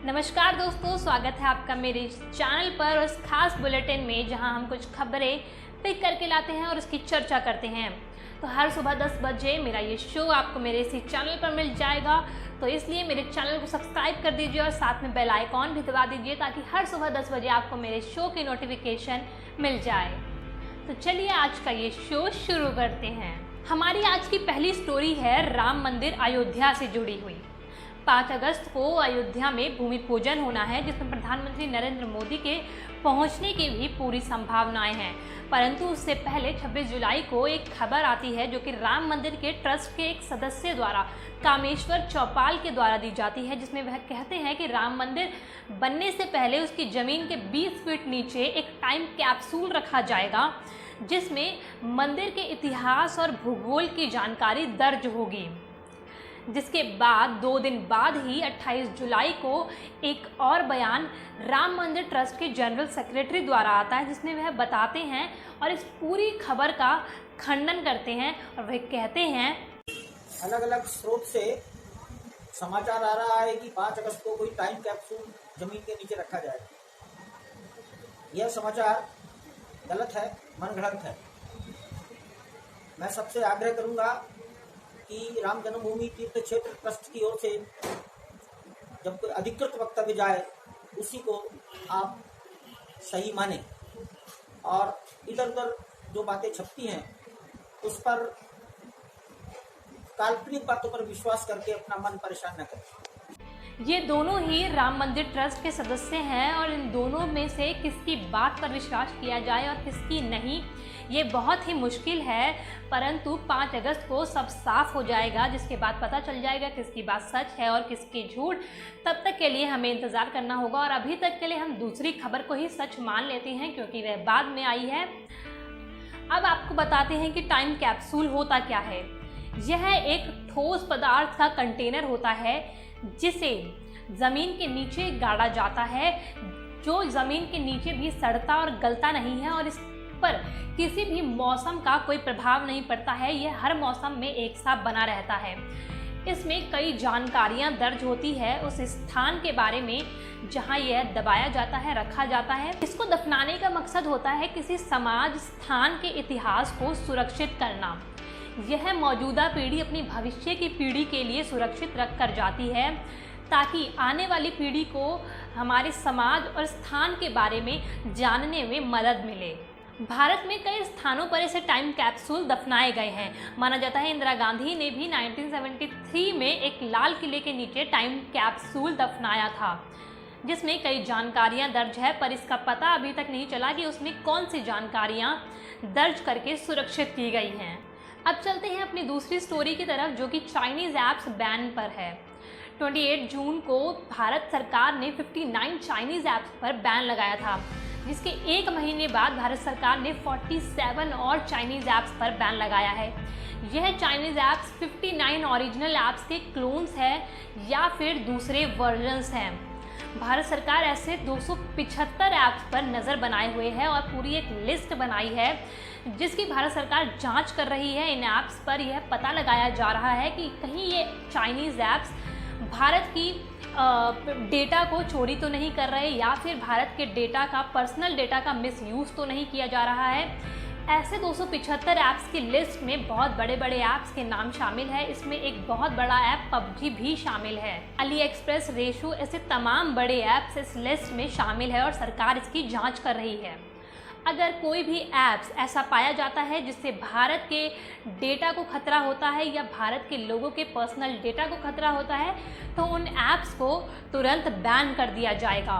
नमस्कार दोस्तों, स्वागत है आपका मेरे चैनल पर और इस खास बुलेटिन में जहां हम कुछ खबरें पिक करके लाते हैं और उसकी चर्चा करते हैं। तो हर सुबह 10 बजे मेरा ये शो आपको मेरे इसी चैनल पर मिल जाएगा, तो इसलिए मेरे चैनल को सब्सक्राइब कर दीजिए और साथ में बेल आइकॉन भी दबा दीजिए ताकि हर सुबह 10 बजे आपको मेरे शो की नोटिफिकेशन मिल जाए। तो चलिए आज का ये शो शुरू करते हैं। हमारी आज की पहली स्टोरी है राम मंदिर अयोध्या से जुड़ी हुई। 5 अगस्त को अयोध्या में भूमि पूजन होना है, जिसमें प्रधानमंत्री नरेंद्र मोदी के पहुंचने की भी पूरी संभावनाएं हैं। परंतु उससे पहले 26 जुलाई को एक खबर आती है जो कि राम मंदिर के ट्रस्ट के एक सदस्य द्वारा कामेश्वर चौपाल के द्वारा दी जाती है, जिसमें वह कहते हैं कि राम मंदिर बनने से पहले उसकी ज़मीन के 20 फीट नीचे एक टाइम कैप्सूल रखा जाएगा, जिसमें मंदिर के इतिहास और भूगोल की जानकारी दर्ज होगी। जिसके बाद 2 दिन बाद ही 28 जुलाई को एक और बयान राम मंदिर ट्रस्ट के जनरल सेक्रेटरी द्वारा आता है, जिसमें वह बताते हैं और इस पूरी खबर का खंडन करते हैं और वह कहते हैं अलग अलग स्रोत से समाचार आ रहा है कि 5 अगस्त को कोई टाइम कैप्सूल जमीन के नीचे रखा जाएगा। यह समाचार गलत है, मनगढ़ंत है। मैं सबसे आग्रह करूंगा कि राम जन्मभूमि तीर्थ क्षेत्र ट्रस्ट की ओर से जब कोई अधिकृत वक्तव्य जाए उसी को आप सही माने और इधर उधर जो बातें छपती हैं उस पर काल्पनिक बातों पर विश्वास करके अपना मन परेशान न करें। ये दोनों ही राम मंदिर ट्रस्ट के सदस्य हैं और इन दोनों में से किसकी बात पर विश्वास किया जाए और किसकी नहीं, ये बहुत ही मुश्किल है। परंतु 5 अगस्त को सब साफ हो जाएगा, जिसके बाद पता चल जाएगा किसकी बात सच है और किसकी झूठ। तब तक के लिए हमें इंतज़ार करना होगा और अभी तक के लिए हम दूसरी खबर को ही सच मान लेते हैं क्योंकि वह बाद में आई है। अब आपको बताते हैं कि टाइम कैप्सूल होता क्या है। यह एक ठोस पदार्थ का कंटेनर होता है जिसे ज़मीन के नीचे गाड़ा जाता है, जो ज़मीन के नीचे भी सड़ता और गलता नहीं है और इस पर किसी भी मौसम का कोई प्रभाव नहीं पड़ता है। यह हर मौसम में एक सा बना रहता है। इसमें कई जानकारियां दर्ज होती है उस स्थान के बारे में जहां यह दबाया जाता है, रखा जाता है। इसको दफनाने का मकसद होता है किसी समाज स्थान के इतिहास को सुरक्षित करना। यह मौजूदा पीढ़ी अपनी भविष्य की पीढ़ी के लिए सुरक्षित रख कर जाती है ताकि आने वाली पीढ़ी को हमारे समाज और स्थान के बारे में जानने में मदद मिले। भारत में कई स्थानों पर ऐसे टाइम कैप्सूल दफनाए गए हैं। माना जाता है इंदिरा गांधी ने भी 1973 में एक लाल किले के नीचे टाइम कैप्सूल दफनाया था, जिसमें कई जानकारियां दर्ज है, पर इसका पता अभी तक नहीं चला कि उसमें कौन सी जानकारियां दर्ज करके सुरक्षित की गई हैं। अब चलते हैं अपनी दूसरी स्टोरी की तरफ, जो कि चाइनीज़ ऐप्स बैन पर है। 28 जून को भारत सरकार ने 59 चाइनीज़ ऐप्स पर बैन लगाया था, जिसके 1 महीने बाद भारत सरकार ने 47 और चाइनीज़ ऐप्स पर बैन लगाया है। यह चाइनीज़ ऐप्स 59 ओरिजिनल ऐप्स के क्लोन्स हैं या फिर दूसरे वर्जन्स हैं। भारत सरकार ऐसे 275 ऐप्स पर नज़र बनाए हुए है और पूरी एक लिस्ट बनाई है जिसकी भारत सरकार जांच कर रही है। इन ऐप्स पर यह पता लगाया जा रहा है कि कहीं ये चाइनीज़ ऐप्स भारत की डेटा को चोरी तो नहीं कर रहे या फिर भारत के डेटा का, पर्सनल डेटा का मिसयूज़ तो नहीं किया जा रहा है। ऐसे 275 ऐप्स की लिस्ट में बहुत बड़े बड़े ऐप्स के नाम शामिल है। इसमें एक बहुत बड़ा ऐप पबजी भी शामिल है। अली एक्सप्रेस, रेशो, ऐसे तमाम बड़े ऐप्स इस लिस्ट में शामिल है और सरकार इसकी जांच कर रही है। अगर कोई भी ऐप्स ऐसा पाया जाता है जिससे भारत के डेटा को खतरा होता है या भारत के लोगों के पर्सनल डेटा को खतरा होता है तो उन ऐप्स को तुरंत बैन कर दिया जाएगा।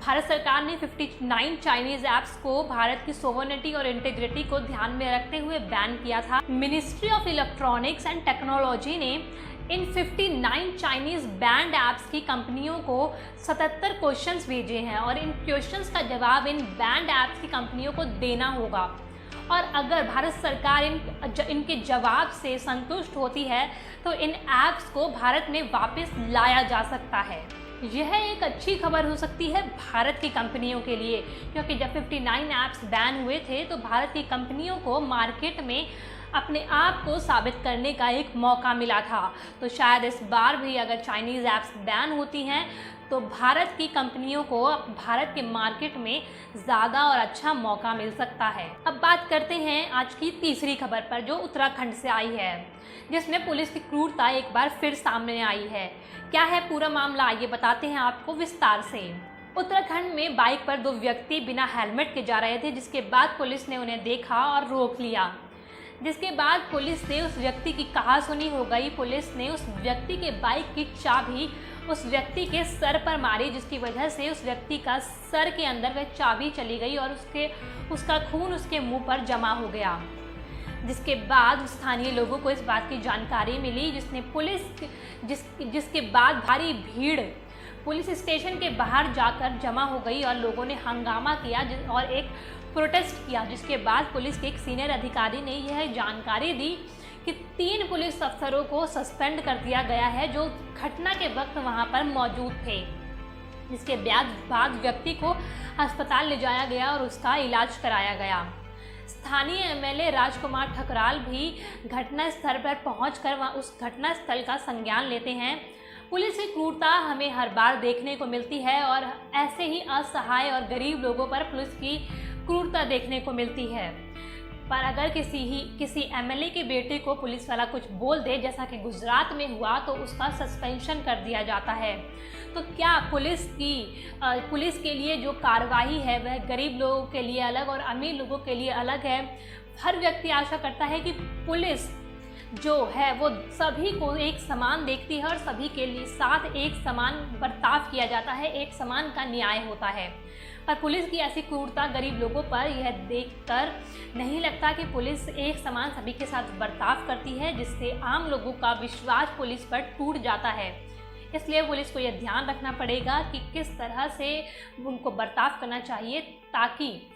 भारत सरकार ने 59 चाइनीज़ ऐप्स को भारत की सोवरेनिटी और इंटीग्रिटी को ध्यान में रखते हुए बैन किया था। Ministry of electronics and technology ने इन 59 चाइनीज़ बैंड ऐप्स की कंपनियों को 77 क्वेश्चंस भेजे हैं और इन क्वेश्चंस का जवाब इन बैंड ऐप्स की कंपनियों को देना होगा। और अगर भारत सरकार इनके जवाब से संतुष्ट होती है तो इन ऐप्स को भारत में वापस लाया जा सकता है। यह एक अच्छी खबर हो सकती है भारत की कंपनियों के लिए, क्योंकि जब 59 ऐप्स बैन हुए थे तो भारत की कंपनियों को मार्केट में अपने आप को साबित करने का एक मौका मिला था। तो शायद इस बार भी अगर चाइनीज़ ऐप्स बैन होती हैं तो भारत की कंपनियों को भारत के मार्केट में ज़्यादा और अच्छा मौका मिल सकता है। अब बात करते हैं आज की तीसरी खबर पर, जो उत्तराखंड से आई है, जिसमें पुलिस की क्रूरता एक बार फिर सामने आई है। क्या है पूरा मामला, आइए बताते हैं आपको विस्तार से। उत्तराखंड में बाइक पर 2 व्यक्ति बिना हेलमेट के जा रहे थे, जिसके बाद पुलिस ने उन्हें देखा और रोक लिया। जिसके बाद पुलिस ने उस व्यक्ति की कहासुनी हो गई। पुलिस ने उस व्यक्ति के बाइक की चाबी उस व्यक्ति के सर पर मारी, जिसकी वजह से उस व्यक्ति का सर के अंदर वह चाबी चली गई और उसका खून उसके मुंह पर जमा हो गया। जिसके बाद स्थानीय लोगों को इस बात की जानकारी मिली, जिसके बाद भारी भीड़ पुलिस स्टेशन के बाहर जाकर जमा हो गई और लोगों ने हंगामा किया और एक प्रोटेस्ट किया। जिसके बाद पुलिस के एक सीनियर अधिकारी ने यह जानकारी दी कि 3 पुलिस अफसरों को सस्पेंड कर दिया गया है, जो घटना के वक्त वहां पर मौजूद थे। जिसके बाद व्यक्ति को अस्पताल ले जाया गया और उसका इलाज कराया गया। स्थानीय एमएलए राजकुमार ठकराल भी घटना स्थल पर पहुंचकर उस घटना स्थल का संज्ञान लेते हैं। पुलिस की क्रूरता हमें हर बार देखने को मिलती है और ऐसे ही असहाय और गरीब लोगों पर पुलिस की क्रूरता देखने को मिलती है। पर अगर किसी एमएलए के बेटे को पुलिस वाला कुछ बोल दे, जैसा कि गुजरात में हुआ, तो उसका सस्पेंशन कर दिया जाता है। तो क्या पुलिस के लिए जो कार्रवाई है वह गरीब लोगों के लिए अलग और अमीर लोगों के लिए अलग है। हर व्यक्ति आशा करता है कि पुलिस जो है वो सभी को एक समान देखती है और सभी के लिए साथ एक समान बर्ताव किया जाता है, एक समान का न्याय होता है। पर पुलिस की ऐसी क्रूरता गरीब लोगों पर यह देखकर नहीं लगता कि पुलिस एक समान सभी के साथ बर्ताव करती है, जिससे आम लोगों का विश्वास पुलिस पर टूट जाता है। इसलिए पुलिस को यह ध्यान रखना पड़ेगा कि किस तरह से उनको बर्ताव करना चाहिए, ताकि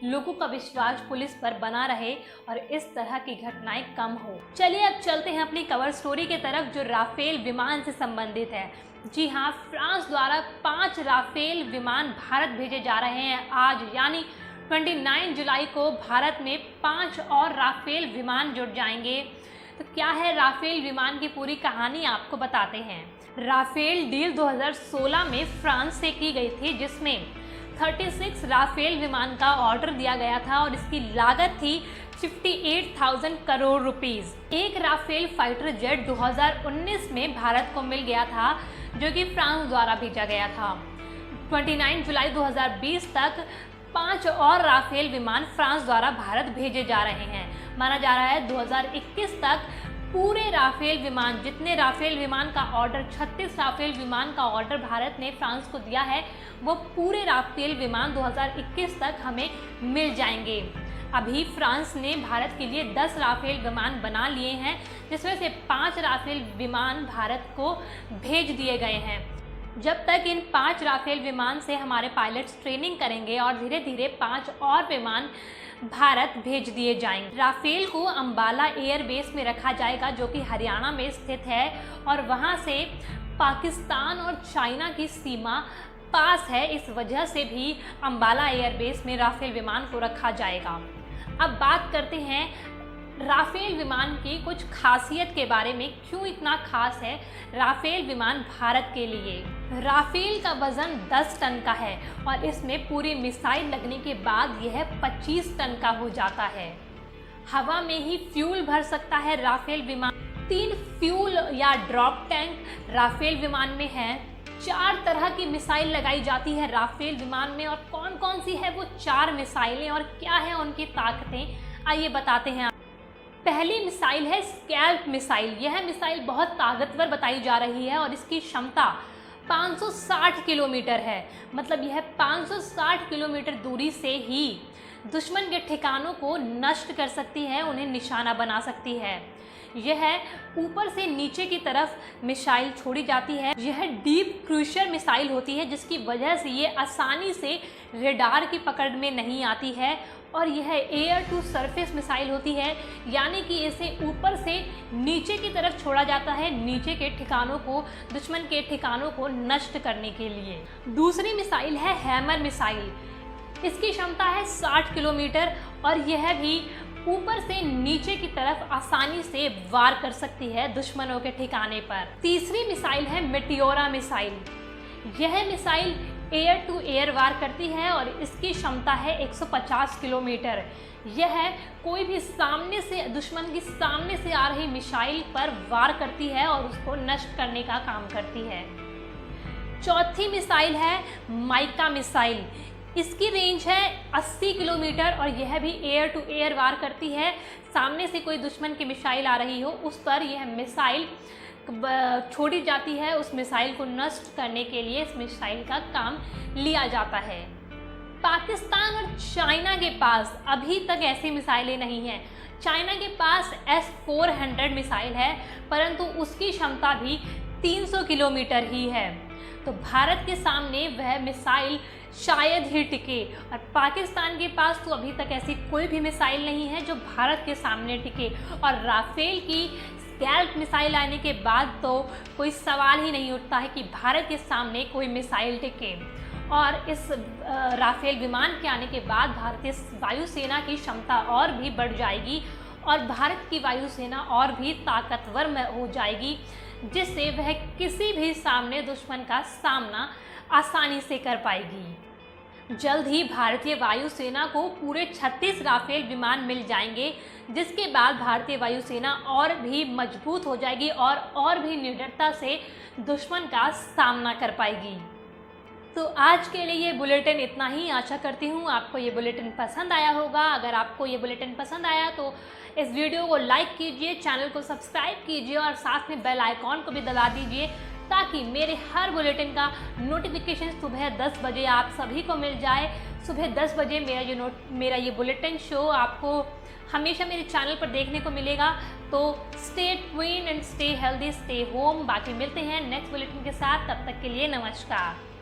लोगों का विश्वास पुलिस पर बना रहे और इस तरह की घटनाएं कम हो। चलिए अब चलते हैं अपनी कवर स्टोरी की तरफ, जो राफेल विमान से संबंधित है। जी हाँ, फ्रांस द्वारा 5 राफेल विमान भारत भेजे जा रहे हैं आज, यानी 29 जुलाई को भारत में 5 और राफेल विमान जुड़ जाएंगे। तो क्या है राफेल विमान की पूरी कहानी, आपको बताते हैं। राफेल डील 2016 में फ्रांस से की गई थी, जिसमें 36 राफेल विमान का ऑर्डर दिया गया था और इसकी लागत थी 58,000 करोड़ रुपीस। एक राफेल फाइटर जेट 2019 में भारत को मिल गया था, जो कि फ्रांस द्वारा भेजा गया था। 29 जुलाई 2020 तक 5 और राफेल विमान फ्रांस द्वारा भारत भेजे जा रहे हैं। माना जा रहा है 2021 तक पूरे राफेल विमान, जितने राफेल विमान का ऑर्डर 36 राफेल विमान का ऑर्डर भारत ने फ्रांस को दिया है, वो पूरे राफेल विमान 2021 तक हमें मिल जाएंगे। अभी फ्रांस ने भारत के लिए 10 राफेल विमान बना लिए हैं, जिसमें से 5 राफेल विमान भारत को भेज दिए गए हैं। जब तक इन 5 राफेल विमान से हमारे पायलट्स ट्रेनिंग करेंगे और धीरे धीरे 5 और विमान भारत भेज दिए जाएंगे। राफेल को अंबाला एयरबेस में रखा जाएगा, जो कि हरियाणा में स्थित है और वहां से पाकिस्तान और चाइना की सीमा पास है। इस वजह से भी अंबाला एयरबेस में राफेल विमान को रखा जाएगा। अब बात करते हैं राफेल विमान की कुछ खासियत के बारे में, क्यों इतना खास है राफेल विमान भारत के लिए। राफेल का वजन 10 टन का है और इसमें पूरी मिसाइल लगने के बाद यह 25 टन का हो जाता है। हवा में ही फ्यूल भर सकता है राफेल विमान। 3 फ्यूल या ड्रॉप टैंक राफेल विमान में है। 4 तरह की मिसाइल लगाई जाती है राफेल विमान में, और कौन कौन सी है वो 4 मिसाइलें और क्या है उनकी ताकतें, आइए बताते हैं। पहली मिसाइल है स्कैल्प मिसाइल। यह मिसाइल बहुत ताकतवर बताई जा रही है और इसकी क्षमता 560 किलोमीटर है। मतलब यह 560 किलोमीटर दूरी से ही दुश्मन के ठिकानों को नष्ट कर सकती है, उन्हें निशाना बना सकती है। यह ऊपर से नीचे की तरफ मिसाइल छोड़ी जाती है। यह डीप क्रूशर मिसाइल होती है, जिसकी वजह से ये आसानी से रेडार की पकड़ में नहीं आती है। और यह एयर टू सरफेस मिसाइल होती है, यानी कि इसे ऊपर से नीचे की तरफ छोड़ा जाता है, नीचे के ठिकानों को, दुश्मन के ठिकानों को नष्ट करने के लिए। दूसरी मिसाइल है हैमर मिसाइल। इसकी क्षमता है 60 किलोमीटर और यह भी ऊपर से नीचे की तरफ आसानी से वार कर सकती है दुश्मनों के ठिकाने पर। तीसरी मिसाइल है मेटियोरा मिसाइल। यह मिसाइल एयर टू एयर वार करती है और इसकी क्षमता है 150 किलोमीटर। यह कोई भी सामने से दुश्मन की सामने से आ रही मिसाइल पर वार करती है और उसको नष्ट करने का काम करती है। चौथी मिसाइल है माइका मिसाइल। इसकी रेंज है 80 किलोमीटर और यह भी एयर टू एयर वार करती है। सामने से कोई दुश्मन की मिसाइल आ रही हो उस पर यह मिसाइल छोड़ी जाती है, उस मिसाइल को नष्ट करने के लिए इस मिसाइल का काम लिया जाता है। पाकिस्तान और चाइना के पास अभी तक ऐसी मिसाइलें नहीं हैं। चाइना के पास S-400 मिसाइल है परंतु उसकी क्षमता भी 300 किलोमीटर ही है, तो भारत के सामने वह मिसाइल शायद ही टिके। और पाकिस्तान के पास तो अभी तक ऐसी कोई भी मिसाइल नहीं है जो भारत के सामने टिके। और राफेल की स्कैल्प मिसाइल आने के बाद तो कोई सवाल ही नहीं उठता है कि भारत के सामने कोई मिसाइल टिके। और इस राफेल विमान के आने के बाद भारतीय वायुसेना की क्षमता और भी बढ़ जाएगी और भारत की वायुसेना और भी ताकतवर हो जाएगी, जिससे वह किसी भी सामने दुश्मन का सामना आसानी से कर पाएगी। जल्द ही भारतीय वायुसेना को पूरे 36 राफेल विमान मिल जाएंगे, जिसके बाद भारतीय वायुसेना और भी मजबूत हो जाएगी और भी निडरता से दुश्मन का सामना कर पाएगी। तो आज के लिए ये बुलेटिन इतना ही। आशा करती हूँ आपको ये बुलेटिन पसंद आया होगा। अगर आपको ये बुलेटिन पसंद आया तो इस वीडियो को लाइक कीजिए, चैनल को सब्सक्राइब कीजिए और साथ में बेल आइकॉन को भी दबा दीजिए ताकि मेरे हर बुलेटिन का नोटिफिकेशन सुबह 10 बजे आप सभी को मिल जाए। सुबह 10 बजे मेरा ये बुलेटिन शो आपको हमेशा मेरे चैनल पर देखने को मिलेगा। तो stay tuned and stay healthy, stay home. बाकी मिलते हैं नेक्स्ट बुलेटिन के साथ, तब तक के लिए नमस्कार।